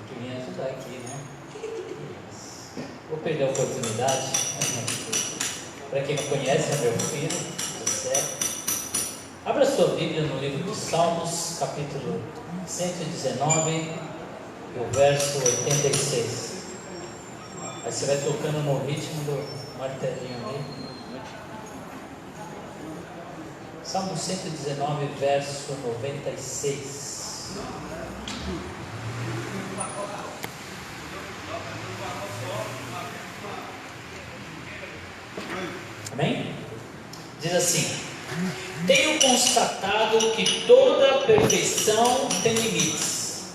que me ajudar aqui, né? Vou perder a oportunidade. Para quem não conhece, é meu filho, José. Abra sua Bíblia no livro de Salmos, capítulo 119, o verso 86. Aí você vai tocando no ritmo do martelinho ali. Salmo 119, verso 96. Amém? Diz assim: tenho constatado que toda perfeição tem limites,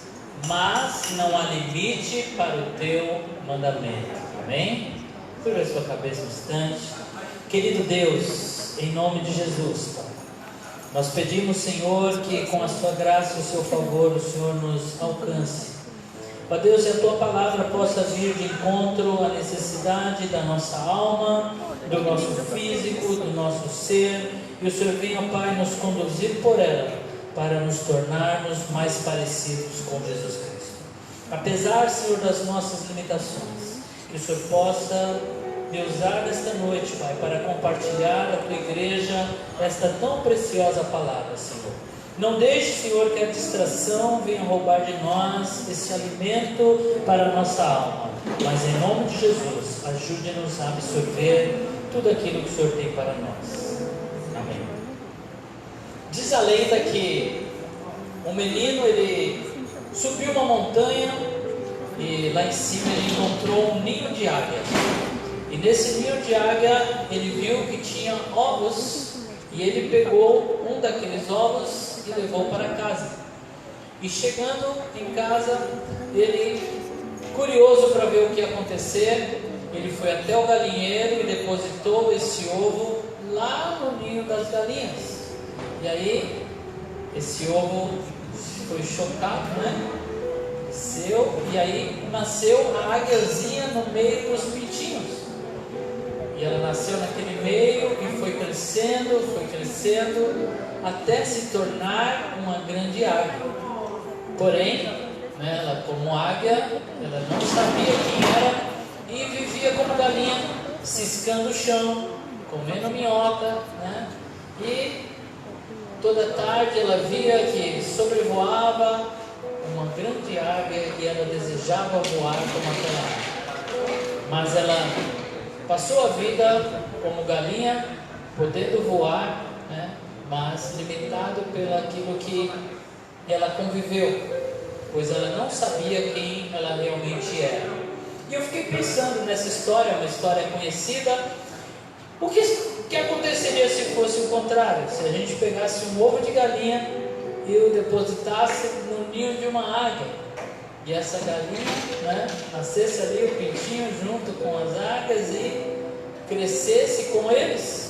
mas não há limite para o teu mandamento. Amém? Curva a sua cabeça um instante. Querido Deus, em nome de Jesus, Pai, nós pedimos, Senhor, que com a sua graça e o seu favor, o Senhor nos alcance. Ó Deus, e a tua palavra possa vir de encontro à necessidade da nossa alma, do nosso físico, do nosso ser, e o Senhor venha, Pai, nos conduzir por ela, para nos tornarmos mais parecidos com Jesus Cristo. Apesar, Senhor, das nossas limitações, que o Senhor possa me usar nesta noite, Pai, para compartilhar a tua igreja esta tão preciosa palavra, Senhor. Não deixe, Senhor, que a distração venha roubar de nós esse alimento para a nossa alma, mas em nome de Jesus, ajude-nos a absorver tudo aquilo que o Senhor tem para nós. Amém. Diz a lenda que um menino, ele subiu uma montanha e lá em cima ele encontrou um ninho de águia. E nesse ninho de águia ele viu que tinha ovos e ele pegou um daqueles ovos e levou para casa. E chegando em casa, ele, curioso para ver o que ia acontecer, ele foi até o galinheiro e depositou esse ovo lá no ninho das galinhas. E aí, esse ovo foi chocado, né? Desceu, e aí nasceu a águiazinha no meio dos pintinhos. E ela nasceu naquele meio e foi crescendo, até se tornar uma grande águia. Porém, né, ela como águia, ela não sabia quem era e vivia como galinha, ciscando o chão, comendo minhoca, né? E toda tarde ela via que sobrevoava uma grande águia e ela desejava voar como aquela águia. Mas ela passou a vida como galinha, podendo voar, né? Mas limitado pelo aquilo que ela conviveu, pois ela não sabia quem ela realmente era. E eu fiquei pensando nessa história, uma história conhecida. O que aconteceria se fosse o contrário? Se a gente pegasse um ovo de galinha e o depositasse no ninho de uma águia, e essa galinha, né, nascesse ali o pintinho junto com as águias e crescesse com eles.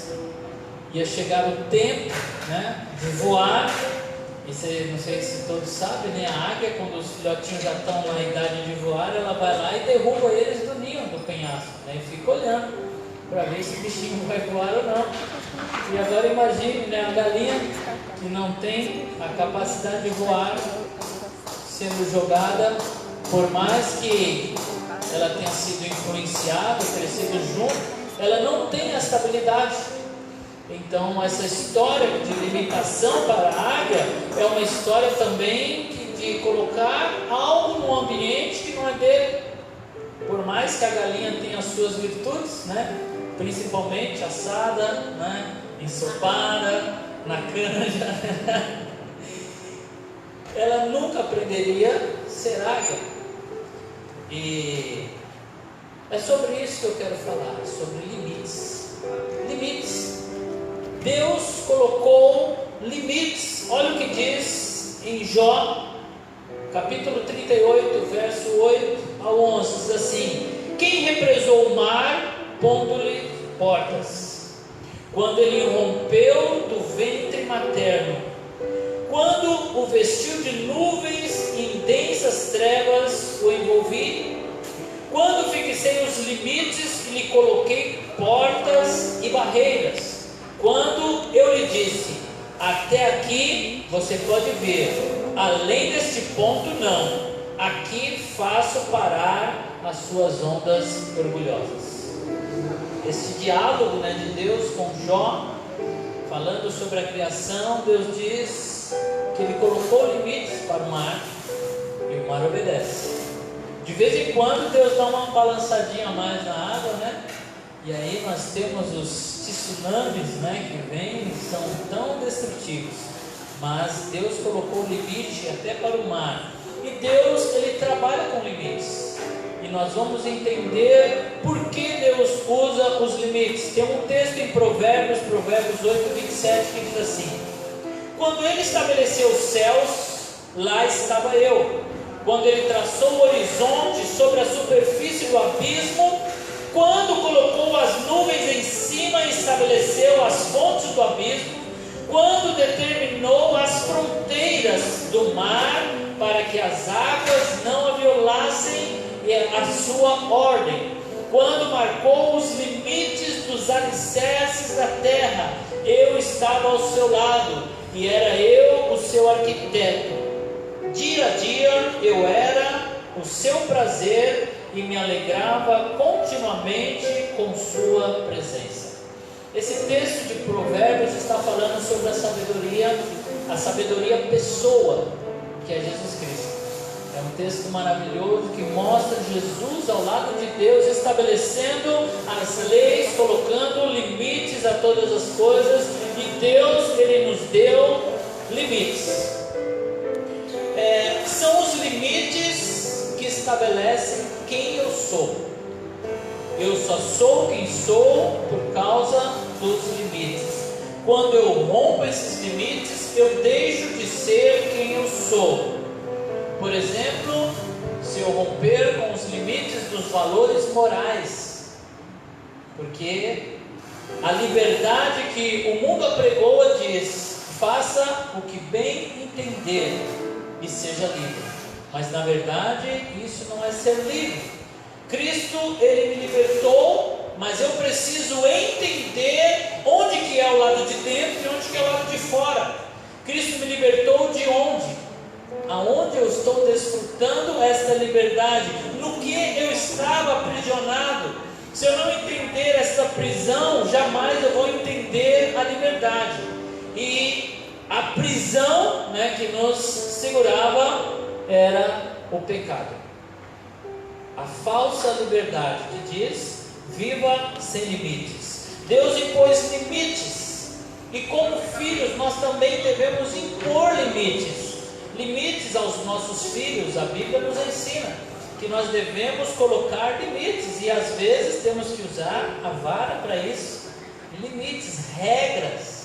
Ia chegar o tempo, né, de voar. E você, não sei se todos sabem, né, a águia, quando os filhotinhos já estão na idade de voar, ela vai lá e derruba eles do ninho, do penhasco, né, e fica olhando para ver se o bichinho vai voar ou não. E agora imagine, né, a galinha que não tem a capacidade de voar, sendo jogada, por mais que ela tenha sido influenciada, crescido junto, ela não tem essa habilidade. Então essa história de limitação para a águia é uma história também de colocar algo no ambiente que não é dele. Por mais que a galinha tenha as suas virtudes, né? Principalmente assada, né? Ensopada, na canja, ela nunca aprenderia a ser águia. E é sobre isso que eu quero falar, sobre limites. Limites. Deus colocou limites. Olha o que diz em Jó, capítulo 38, verso 8 ao 11. Diz assim: quem represou o mar, pondo-lhe portas, quando ele rompeu do ventre materno, quando o vestiu de nuvens e em densas trevas o envolvi, quando fixei os limites e lhe coloquei portas e barreiras, quando eu lhe disse: até aqui você pode ver, além deste ponto não, aqui faço parar as suas ondas orgulhosas. Esse diálogo, de Deus com Jó, falando sobre a criação, Deus diz que Ele colocou limites para o mar e o mar obedece. De vez em quando Deus dá uma balançadinha a mais na água, E aí nós temos os tsunamis, que vêm e são tão destrutivos. Mas Deus colocou limite até para o mar. E Deus, Ele trabalha com limites. E nós vamos entender por que Deus usa os limites. Tem um texto em Provérbios 8, 27, que diz assim: quando Ele estabeleceu os céus, lá estava eu. Quando Ele traçou o horizonte sobre a superfície do abismo, quando colocou as nuvens em cima e estabeleceu as fontes do abismo, quando determinou as fronteiras do mar para que as águas não a violassem a sua ordem, quando marcou os limites dos alicerces da terra, eu estava ao seu lado e era eu o seu arquiteto. Dia a dia eu era o seu prazer e me alegrava continuamente com sua presença. Esse texto de Provérbios está falando sobre a sabedoria pessoa, que é Jesus Cristo. É um texto maravilhoso que mostra Jesus ao lado de Deus, estabelecendo as leis, colocando limites a todas as coisas, e Deus, Ele nos deu limites. São os limites que estabelecem quem eu sou. Eu só sou quem sou por causa dos limites. Quando eu rompo esses limites, eu deixo de ser quem eu sou. Por exemplo, se eu romper com os limites dos valores morais, porque a liberdade que o mundo apregoa diz: faça o que bem entender e seja livre. Mas na verdade isso não é ser livre. Cristo, Ele me libertou, mas eu preciso entender onde que é o lado de dentro e onde que é o lado de fora. Cristo me libertou de onde? Aonde eu estou desfrutando esta liberdade? No que eu estava aprisionado? Se eu não entender esta prisão, jamais eu vou entender a liberdade. E a prisão, que nos segurava era o pecado. A falsa liberdade que diz: viva sem limites. Deus impôs limites, e como filhos nós também devemos impor limites. Limites aos nossos filhos. A Bíblia nos ensina que nós devemos colocar limites, e às vezes temos que usar a vara para isso. Limites, regras,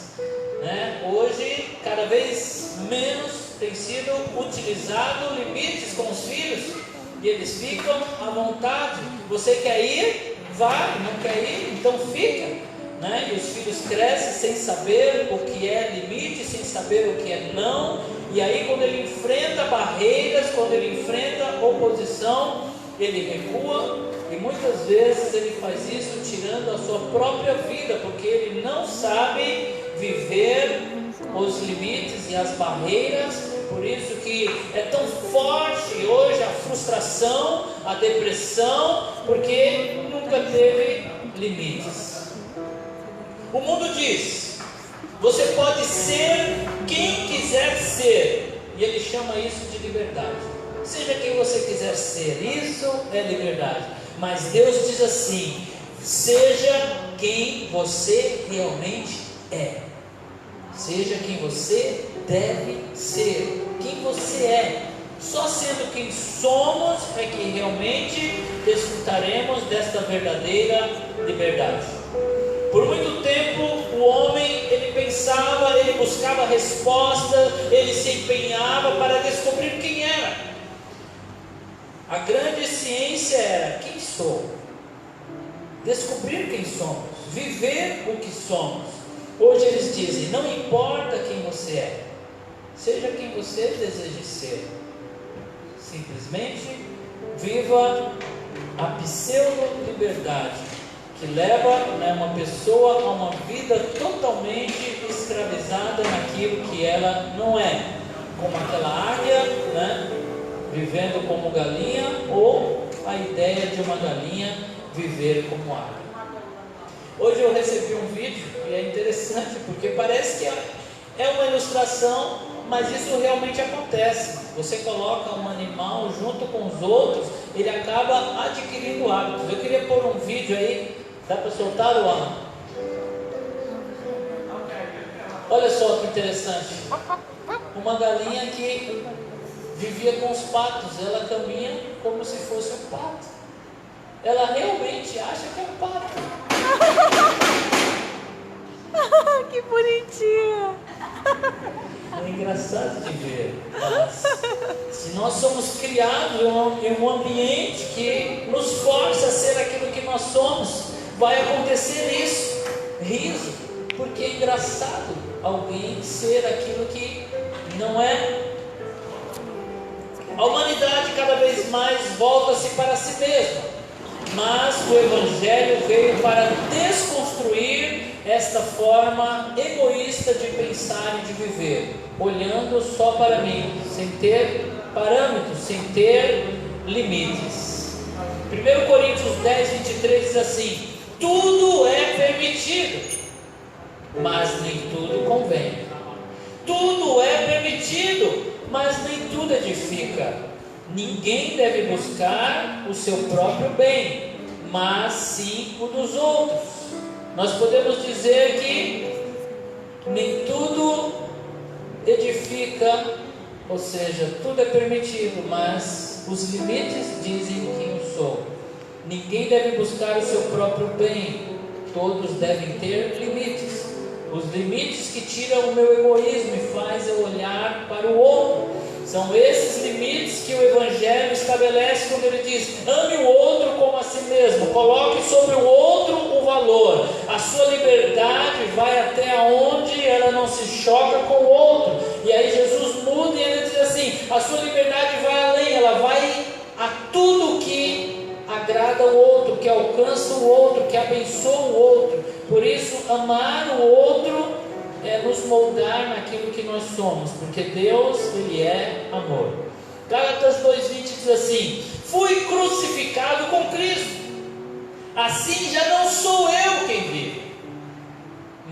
Hoje, cada vez menos tem sido utilizado limites com os filhos, e eles ficam à vontade. Você quer ir? Vai. Não quer ir? Então fica. E os filhos crescem sem saber o que é limite, sem saber o que é não. E aí, quando ele enfrenta barreiras, quando ele enfrenta oposição, ele recua. E muitas vezes ele faz isso tirando a sua própria vida, porque ele não sabe viver os limites e as barreiras. Por isso que é tão forte hoje a frustração, a depressão, porque nunca teve limites. O mundo diz: você pode ser quem quiser ser, e ele chama isso de liberdade. Seja quem você quiser ser, isso é liberdade. Mas Deus diz assim: seja quem você realmente é. Seja quem você deve ser, quem você é. Só sendo quem somos é que realmente desfrutaremos desta verdadeira liberdade. Por muito tempo o homem, ele pensava, ele buscava respostas, ele se empenhava para descobrir quem era. A grande ciência era: quem sou? Descobrir quem somos, viver o que somos. Hoje eles dizem: não importa quem você é, seja quem você deseje ser. Simplesmente viva a pseudo-liberdade, que leva uma pessoa a uma vida totalmente escravizada naquilo que ela não é. Como aquela águia, vivendo como galinha, a ideia de uma galinha viver como águia. Hoje eu recebi um vídeo e é interessante porque parece que é uma ilustração, mas isso realmente acontece. Você coloca um animal junto com os outros, ele acaba adquirindo hábitos. Eu queria pôr um vídeo aí, dá para soltar, Luana? Olha só que interessante. Uma galinha que vivia com os patos, ela caminha como se fosse um pato. Ela realmente acha que é um pato. Que bonitinha! É engraçado de ver, mas se nós somos criados em um ambiente que nos força a ser aquilo que nós somos, vai acontecer isso, riso, porque é engraçado alguém ser aquilo que não é. A humanidade cada vez mais volta-se para si mesma, mas o Evangelho veio para desconstruir esta forma egoísta de pensar e de viver, olhando só para mim, sem ter parâmetros, sem ter limites. 1 Coríntios 10, 23 diz assim: tudo é permitido, mas nem tudo convém. Tudo é permitido, mas nem tudo edifica. Ninguém deve buscar o seu próprio bem, mas sim o dos outros. Nós podemos dizer que nem tudo edifica, ou seja, tudo é permitido, mas os limites dizem quem eu sou. Ninguém deve buscar o seu próprio bem, todos devem ter limites. Os limites que tiram o meu egoísmo e faz eu olhar para o outro. São esses limites que o Evangelho estabelece quando ele diz: ame o outro como a si mesmo, coloque sobre o outro o valor. A sua liberdade vai até onde ela não se choca com o outro. E aí Jesus muda e ele diz assim: a sua liberdade vai além, ela vai a tudo que agrada o outro, que alcança o outro, que abençoa o outro. Por isso, amar o outro é nos moldar naquilo que nós somos, porque Deus, Ele é amor. Gálatas 2,20 diz assim: fui crucificado com Cristo, assim já não sou eu quem vive,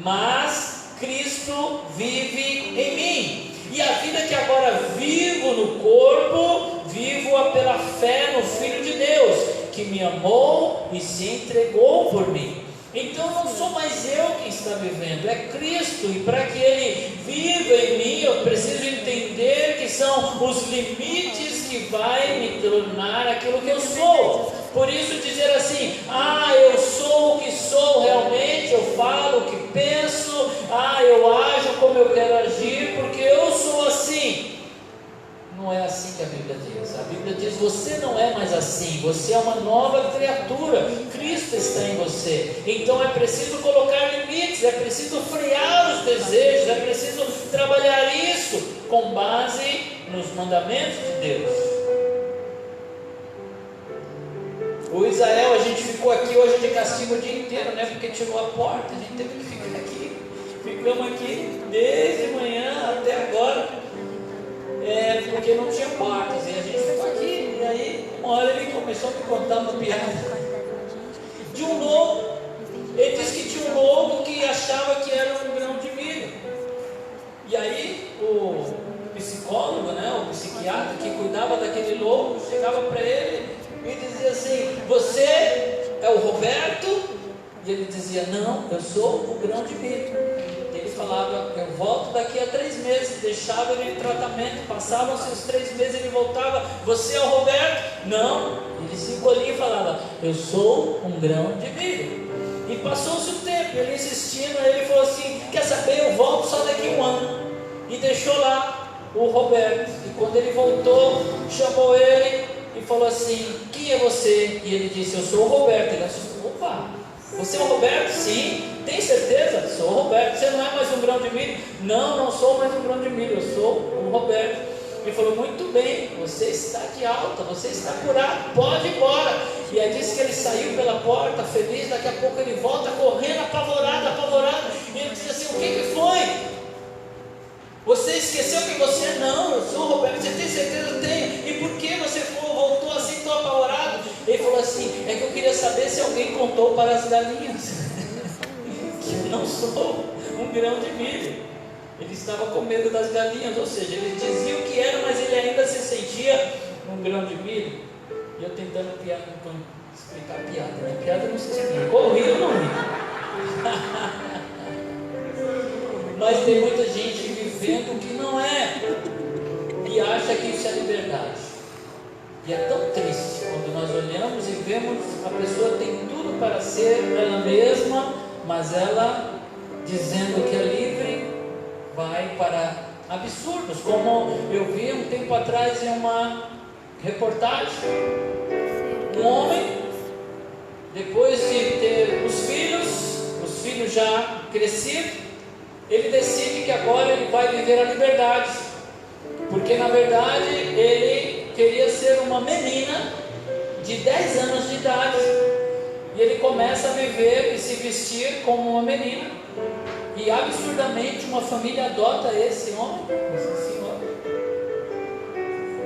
mas Cristo vive em mim, e a vida que agora vivo no corpo, vivo-a pela fé no Filho de Deus, que me amou e se entregou por mim. Então não sou mais eu quem está vivendo, é Cristo, e para que Ele viva em mim, eu preciso entender que são os limites que vai me tornar aquilo que eu sou. Por isso dizer assim: eu sou o que sou realmente, eu falo o que penso, eu ajo como eu quero agir, porque eu sou assim. Não é assim que a Bíblia diz. A Bíblia diz: você não é mais assim, você é uma nova criatura, Cristo está em você. Então é preciso colocar limites, é preciso frear os desejos, é preciso trabalhar isso com base nos mandamentos de Deus. O Israel, a gente ficou aqui hoje de castigo o dia inteiro, né? Porque tirou a porta, a gente teve que ficar aqui. Ficamos aqui desde manhã até agora. Porque não tinha portas, e a gente ficou aqui. E aí, uma hora ele começou a me contar uma piada de um lobo. Ele disse que tinha um lobo que achava que era um grão de milho. E aí, o psicólogo, o psiquiatra que cuidava daquele lobo, chegava para ele e dizia assim: você é o Roberto? E ele dizia: não, eu sou o grão de milho. Falava: eu volto daqui a 3 meses. Deixava ele em tratamento, passavam-se os 3 meses, ele voltava: você é o Roberto? Não. Ele se encolhia e falava: eu sou um grão de milho. E passou-se o tempo, ele insistindo, aí ele falou assim: quer saber, eu volto só daqui a 1 ano. E deixou lá o Roberto. E quando ele voltou, chamou ele e falou assim: quem é você? E ele disse: eu sou o Roberto. Ele assustou: opa, você é o Roberto? Sim. Tem certeza? Sou o Roberto. Você não é mais um grão de milho? Não, não sou mais um grão de milho, eu sou o Roberto. Ele falou: muito bem, você está de alta, você está curado, pode ir embora. E aí disse que ele saiu pela porta feliz. Daqui a pouco ele volta correndo, apavorado. E ele disse assim: o que foi? Você esqueceu que você é? Não, eu sou o Roberto. Você tem certeza? Eu tenho. E por que você voltou assim tão apavorado? Ele que eu queria saber se alguém contou para as galinhas que eu não sou um grão de milho. Ele estava com medo das galinhas, ou seja, ele dizia o que era, mas ele ainda se sentia um grão de milho. E eu tentando explicar a piada, né? Piada não se explica, ou ri ou não ri. Mas tem muita gente vivendo o que não é, e acha que isso é liberdade. E é tão triste quando nós olhamos e vemos a pessoa tem tudo para ser ela mesma, mas ela, dizendo que é livre, vai para absurdos, como eu vi um tempo atrás em uma reportagem. Um homem, depois de ter os filhos já crescidos, ele decide que agora ele vai viver a liberdade, porque na verdade ele queria ser uma menina de 10 anos de idade, e ele começa a viver e se vestir como uma menina, e absurdamente uma família adota esse homem, esse senhor,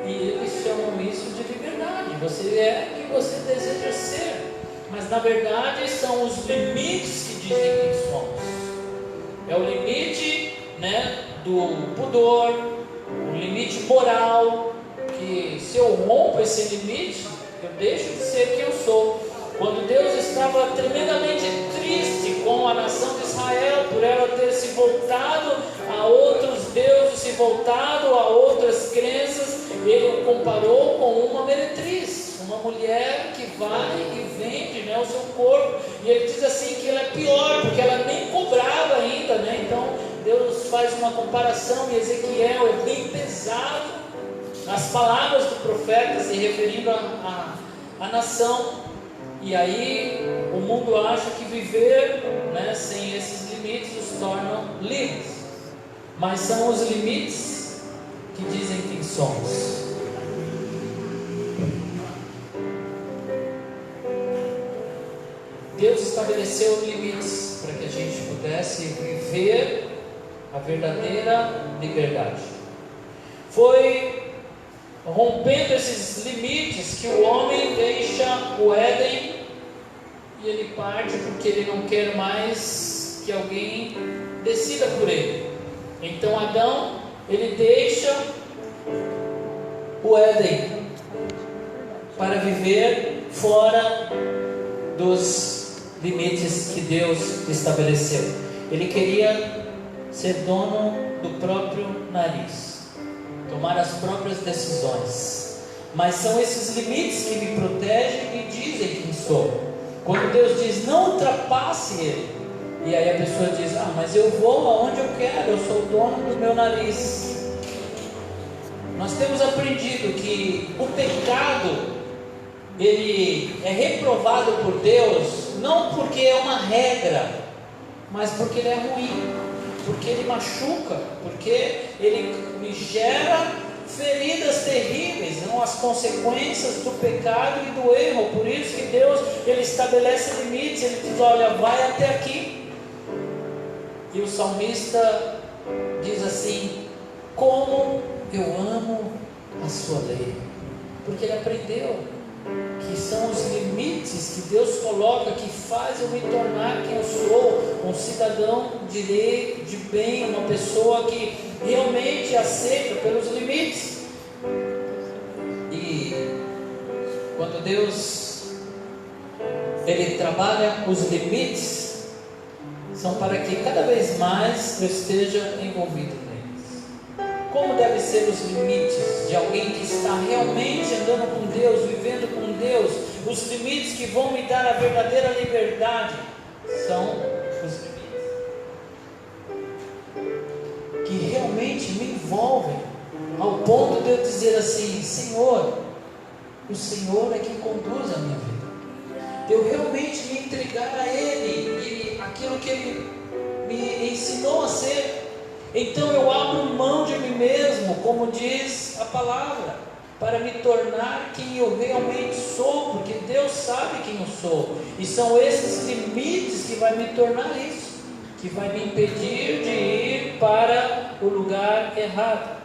e eles chamam isso de liberdade. Você é o que você deseja ser, mas na verdade são os limites que dizem quem somos. É o limite, né, do pudor, o limite moral, que se eu rompo esse limite, eu deixo de ser quem eu sou. Quando Deus estava tremendamente triste com a nação de Israel, por ela ter se voltado a outros deuses, se voltado a outras crenças, Ele o comparou com uma meretriz, uma mulher que vai e vende, né, o seu corpo. E Ele diz assim que ela é pior, porque ela nem cobrava ainda, né? Então Deus faz uma comparação em Ezequiel, é bem pesado as palavras do profeta se referindo à nação. E aí o mundo acha que viver, né, sem esses limites os tornam livres, mas são os limites que dizem quem somos. Deus estabeleceu limites para que a gente pudesse viver a verdadeira liberdade. Foi rompendo esses limites que o homem deixa o Éden, e ele parte porque ele não quer mais que alguém decida por ele. Então Adão, ele deixa o Éden para viver fora dos limites que Deus estabeleceu. Ele queria ser dono do próprio nariz, tomar as próprias decisões, mas são esses limites que me protegem e dizem quem sou. Quando Deus diz não ultrapasse ele, e aí a pessoa diz, mas eu vou aonde eu quero, eu sou o dono do meu nariz. Nós temos aprendido que o pecado, ele é reprovado por Deus, não porque é uma regra, mas porque ele é ruim, porque ele machuca, porque ele me gera feridas terríveis, não as consequências do pecado e do erro. Por isso que Deus, ele estabelece limites, ele diz, olha, vai até aqui. E o salmista diz assim, como eu amo a sua lei, porque ele aprendeu que são os limites que Deus coloca, que faz eu me tornar quem eu sou, um cidadão de lei, de bem, uma pessoa que realmente aceita pelos limites. E quando Deus, ele trabalha os limites, são para que cada vez mais eu esteja envolvido neles. Como devem ser os limites de alguém que está realmente andando com Deus, vivendo com Deus? Os limites que vão me dar a verdadeira liberdade são os limites que realmente me envolvem, ao ponto de eu dizer assim, Senhor, o Senhor é quem conduz a minha vida. Eu realmente me entregar a Ele e aquilo que Ele me ensinou a ser. Então eu abro mão de mim mesmo, como diz a palavra, para me tornar quem eu realmente sou, porque Deus sabe quem eu sou, e são esses limites que vai me tornar isso, que vai me impedir de ir para o lugar errado.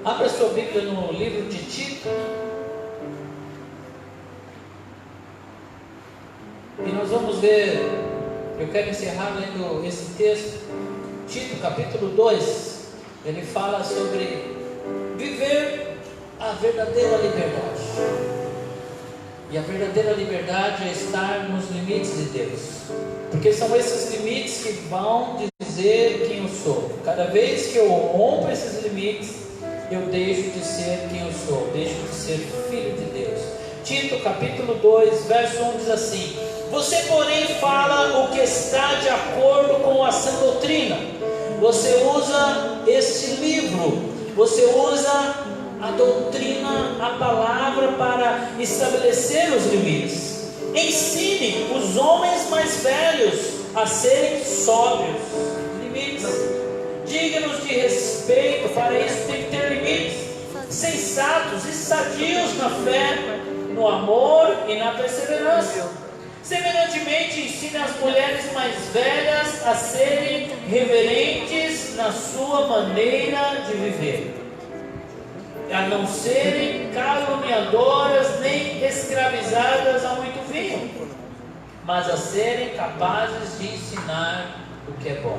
Abra sua Bíblia no livro de Tito. E nós vamos ver, eu quero encerrar lendo esse texto. Tito capítulo 2, ele fala sobre viver a verdadeira liberdade. E a verdadeira liberdade é estar nos limites de Deus, porque são esses limites que vão dizer quem eu sou. Cada vez que eu rompo esses limites, eu deixo de ser quem eu sou, deixo de ser filho de Deus. Tito capítulo 2, verso 1 diz assim: você porém fala o que está de acordo com a sã doutrina. Você usa este livro, você usa a doutrina, a palavra para estabelecer os limites. Ensine os homens mais velhos a serem sóbrios, limites, dignos de respeito. Para isso tem que ter limites, sensatos e sadios na fé, no amor e na perseverança. Semelhantemente, ensine as mulheres mais velhas a serem reverentes na sua maneira de viver, a não serem caluniadoras nem escravizadas a muito vinho, mas a serem capazes de ensinar o que é bom.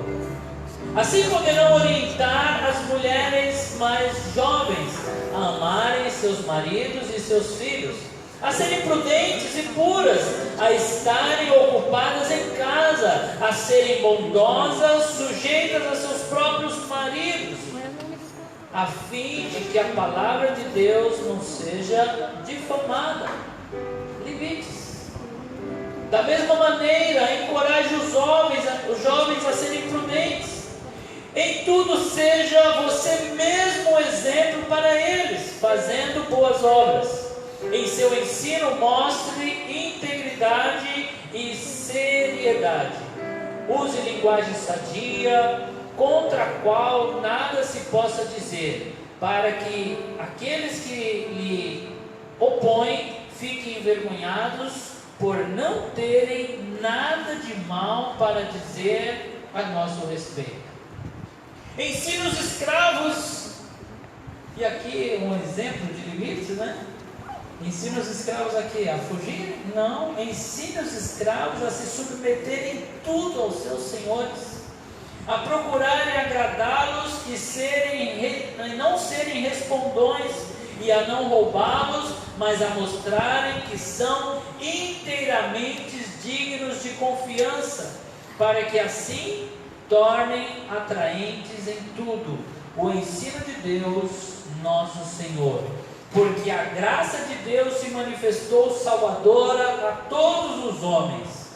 Assim poderão orientar as mulheres mais jovens a amarem seus maridos e seus filhos, a serem prudentes e puras, a estarem ocupadas em casa, a serem bondosas, sujeitas a seus próprios maridos, a fim de que a palavra de Deus não seja difamada. Limites. Da mesma maneira, encoraje os jovens a serem prudentes. Em tudo seja você mesmo exemplo para eles, fazendo boas obras. Em seu ensino mostre integridade e seriedade. Use linguagem sadia, contra a qual nada se possa dizer, para que aqueles que lhe opõem fiquem envergonhados por não terem nada de mal para dizer a nosso respeito. Ensine os escravos, e aqui um exemplo de limites, né? Ensina os escravos aqui a fugir? Não. Ensina os escravos a se submeterem tudo aos seus senhores, a procurarem agradá-los e não serem respondões, e a não roubá-los, mas a mostrarem que são inteiramente dignos de confiança, para que assim tornem atraentes em tudo o ensino de Deus, nosso Senhor. Porque a graça de Deus se manifestou salvadora a todos os homens.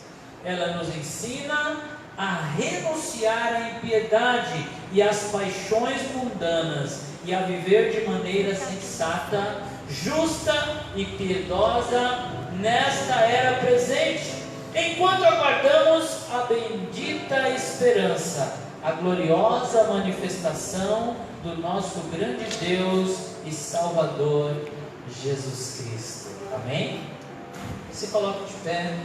Ela nos ensina a renunciar à impiedade e às paixões mundanas, e a viver de maneira sensata, justa e piedosa nesta era presente, enquanto aguardamos a bendita esperança, a gloriosa manifestação do nosso grande Deus e Salvador Jesus Cristo. Amém? Se coloque de pé.